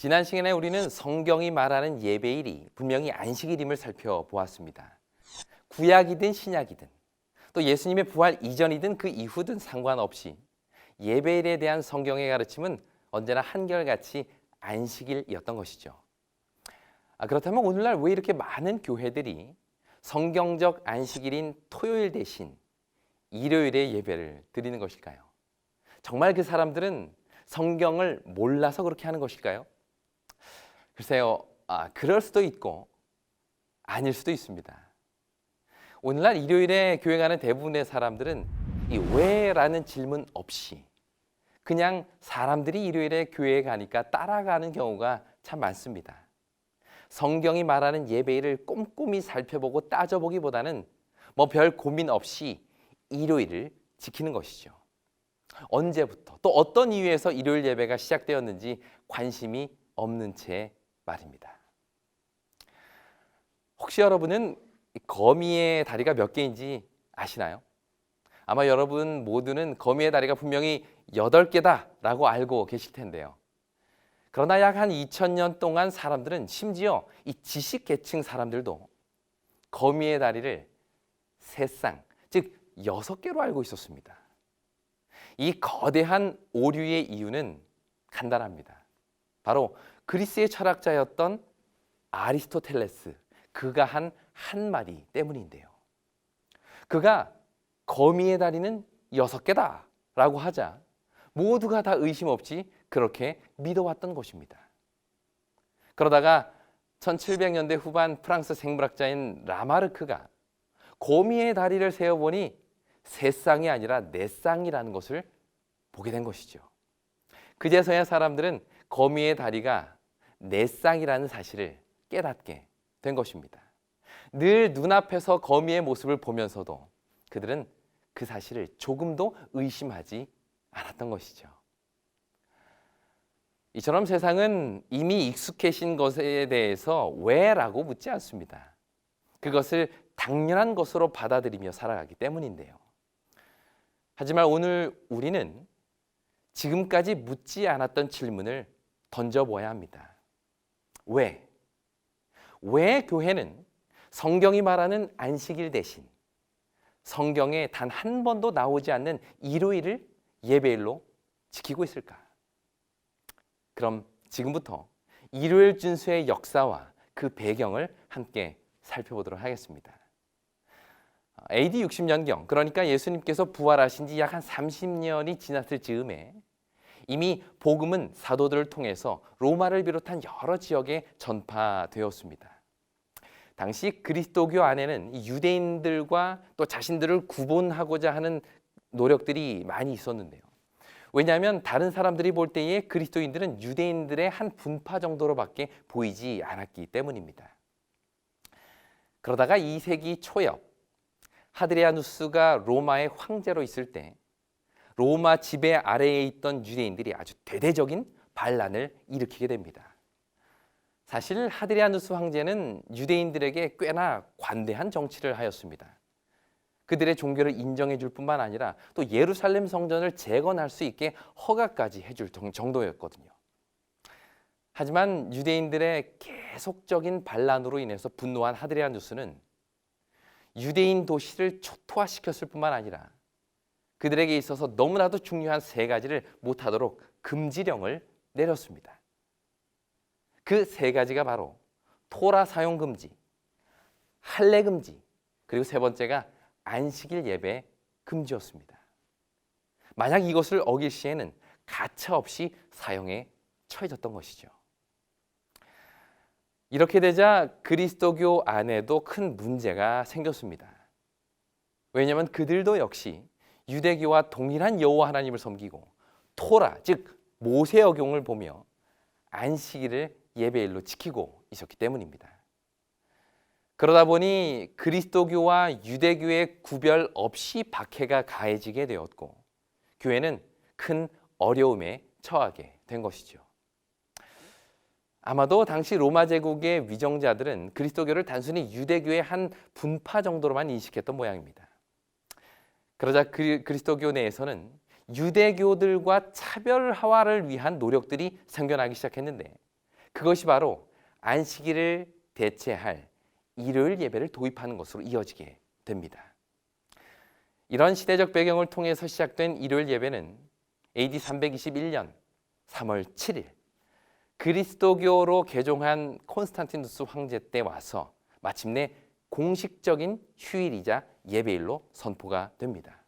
지난 시간에 우리는 성경이 말하는 예배일이 분명히 안식일임을 살펴보았습니다. 구약이든 신약이든 또 예수님의 부활 이전이든 그 이후든 상관없이 예배일에 대한 성경의 가르침은 언제나 한결같이 안식일이었던 것이죠. 그렇다면 오늘날 왜 이렇게 많은 교회들이 성경적 안식일인 토요일 대신 일요일에 예배를 드리는 것일까요? 정말 그 사람들은 성경을 몰라서 그렇게 하는 것일까요? 글쎄요, 그럴 수도 있고 아닐 수도 있습니다. 오늘날 일요일에 교회 가는 대부분의 사람들은 이 왜라는 질문 없이 그냥 사람들이 일요일에 교회에 가니까 따라가는 경우가 참 많습니다. 성경이 말하는 예배일을 꼼꼼히 살펴보고 따져보기보다는 뭐 별 고민 없이 일요일을 지키는 것이죠. 언제부터 또 어떤 이유에서 일요일 예배가 시작되었는지 관심이 없는 채 말입니다. 혹시 여러분은 거미의 다리가 몇 개인지 아시나요? 아마 여러분 모두는 거미의 다리가 분명히 8개다라고 알고 계실 텐데요. 그러나 약 한 2000년 동안 사람들은 심지어 이 지식 계층 사람들도 거미의 다리를 세 쌍, 즉 6개로 알고 있었습니다. 이 거대한 오류의 이유는 간단합니다. 바로 그리스의 철학자였던 아리스토텔레스, 그가 한 한마디 때문인데요. 그가 거미의 다리는 6개다라고 하자 모두가 다 의심 없이 그렇게 믿어왔던 것입니다. 그러다가 1700년대 후반 프랑스 생물학자인 라마르크가 거미의 다리를 세어보니 3쌍이 아니라 4쌍이라는 것을 보게 된 것이죠. 그제서야 사람들은 거미의 다리가 4쌍이라는 사실을 깨닫게 된 것입니다. 늘 눈앞에서 거미의 모습을 보면서도 그들은 그 사실을 조금도 의심하지 않았던 것이죠. 이처럼 세상은 이미 익숙해진 것에 대해서 왜라고 묻지 않습니다. 그것을 당연한 것으로 받아들이며 살아가기 때문인데요. 하지만 오늘 우리는 지금까지 묻지 않았던 질문을 던져보아야 합니다. 왜? 왜 교회는 성경이 말하는 안식일 대신 성경에 단 한 번도 나오지 않는 일요일을 예배일로 지키고 있을까? 그럼 지금부터 일요일 준수의 역사와 그 배경을 함께 살펴보도록 하겠습니다. AD 60년경, 그러니까 예수님께서 부활하신 지 약 한 30년이 지났을 즈음에 이미 복음은 사도들을 통해서 로마를 비롯한 여러 지역에 전파되었습니다. 당시 그리스도교 안에는 유대인들과 또 자신들을 구분하고자 하는 노력들이 많이 있었는데요. 왜냐하면 다른 사람들이 볼 때에 그리스도인들은 유대인들의 한 분파 정도로밖에 보이지 않았기 때문입니다. 그러다가 2세기 초엽 하드리아누스가 로마의 황제로 있을 때 로마 지배 아래에 있던 유대인들이 아주 대대적인 반란을 일으키게 됩니다. 사실 하드리아누스 황제는 유대인들에게 꽤나 관대한 정치를 하였습니다. 그들의 종교를 인정해 줄 뿐만 아니라 또 예루살렘 성전을 재건할 수 있게 허가까지 해줄 정도였거든요. 하지만 유대인들의 계속적인 반란으로 인해서 분노한 하드리아누스는 유대인 도시를 초토화시켰을 뿐만 아니라 그들에게 있어서 너무나도 중요한 3가지를 못하도록 금지령을 내렸습니다. 그 3가지가 바로 토라 사용 금지, 할례 금지, 그리고 3번째가 안식일 예배 금지였습니다. 만약 이것을 어길 시에는 가차없이 사형에 처해졌던 것이죠. 이렇게 되자 그리스도교 안에도 큰 문제가 생겼습니다. 왜냐하면 그들도 역시 유대교와 동일한 여호와 하나님을 섬기고 토라, 즉 모세어경을 보며 안식일을 예배일로 지키고 있었기 때문입니다. 그러다 보니 그리스도교와 유대교의 구별 없이 박해가 가해지게 되었고 교회는 큰 어려움에 처하게 된 것이죠. 아마도 당시 로마 제국의 위정자들은 그리스도교를 단순히 유대교의 한 분파 정도로만 인식했던 모양입니다. 그러자 그리스도교 내에서는 유대교들과 차별화를 위한 노력들이 생겨나기 시작했는데 그것이 바로 안식일을 대체할 일요일 예배를 도입하는 것으로 이어지게 됩니다. 이런 시대적 배경을 통해서 시작된 일요일 예배는 AD 321년 3월 7일 그리스도교로 개종한 콘스탄티누스 황제 때 와서 마침내 공식적인 휴일이자 예배일로 선포가 됩니다.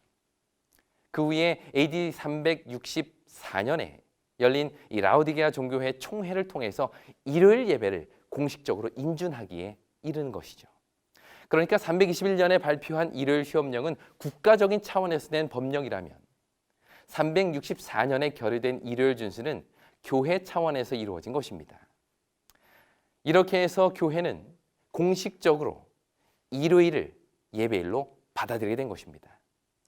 그 후에 AD 364년에 열린 이 라오디게아 종교회 총회를 통해서 일요일 예배를 공식적으로 인준하기에 이르는 것이죠. 그러니까 321년에 발표한 일요일 휴업령은 국가적인 차원에서 낸 법령이라면 364년에 결의된 일요일 준수는 교회 차원에서 이루어진 것입니다. 이렇게 해서 교회는 공식적으로 일요일을 예배일로 받아들이게 된 것입니다.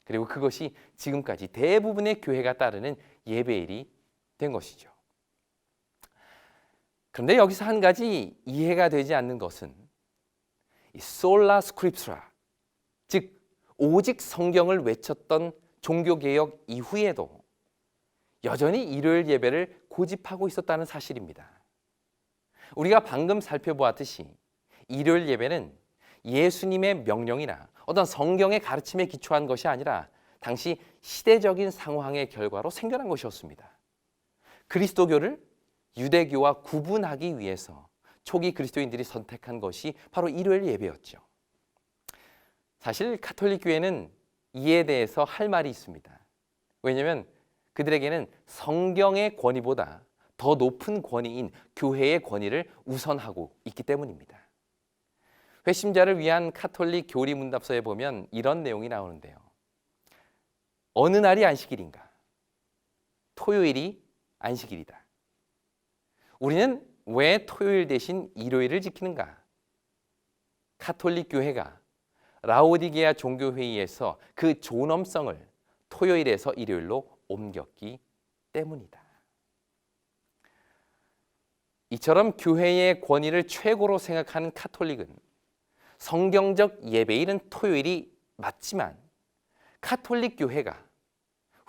그리고 그것이 지금까지 대부분의 교회가 따르는 예배일이 된 것이죠. 그런데 여기서 한 가지 이해가 되지 않는 것은 이 솔라 스크립투라, 즉 오직 성경을 외쳤던 종교개혁 이후에도 여전히 일요일 예배를 고집하고 있었다는 사실입니다. 우리가 방금 살펴보았듯이 일요일 예배는 예수님의 명령이나 어떤 성경의 가르침에 기초한 것이 아니라 당시 시대적인 상황의 결과로 생겨난 것이었습니다. 그리스도교를 유대교와 구분하기 위해서 초기 그리스도인들이 선택한 것이 바로 일요일 예배였죠. 사실 가톨릭 교회는 이에 대해서 할 말이 있습니다. 왜냐하면 그들에게는 성경의 권위보다 더 높은 권위인 교회의 권위를 우선하고 있기 때문입니다. 회심자를 위한 가톨릭 교리 문답서에 보면 이런 내용이 나오는데요. 어느 날이 안식일인가? 토요일이 안식일이다. 우리는 왜 토요일 대신 일요일을 지키는가? 가톨릭 교회가 라오디게아 종교회의에서 그 존엄성을 토요일에서 일요일로 옮겼기 때문이다. 이처럼 교회의 권위를 최고로 생각하는 가톨릭은 성경적 예배일은 토요일이 맞지만 가톨릭 교회가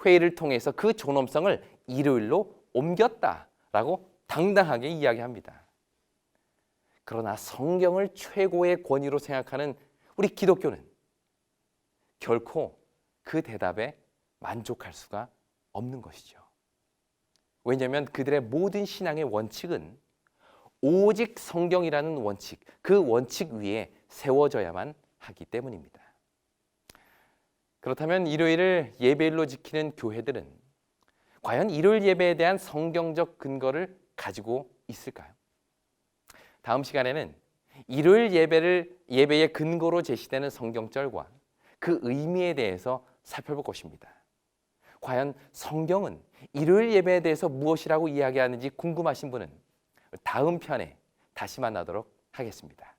회의를 통해서 그 존엄성을 일요일로 옮겼다라고 당당하게 이야기합니다. 그러나 성경을 최고의 권위로 생각하는 우리 기독교는 결코 그 대답에 만족할 수가 없는 것이죠. 왜냐하면 그들의 모든 신앙의 원칙은 오직 성경이라는 원칙, 그 원칙 위에 세워져야만 하기 때문입니다. 그렇다면 일요일을 예배일로 지키는 교회들은 과연 일요일 예배에 대한 성경적 근거를 가지고 있을까요? 다음 시간에는 일요일 예배의 근거로 제시되는 성경절과 그 의미에 대해서 살펴볼 것입니다. 과연 성경은 일요일 예배에 대해서 무엇이라고 이야기하는지 궁금하신 분은 다음 편에 다시 만나도록 하겠습니다.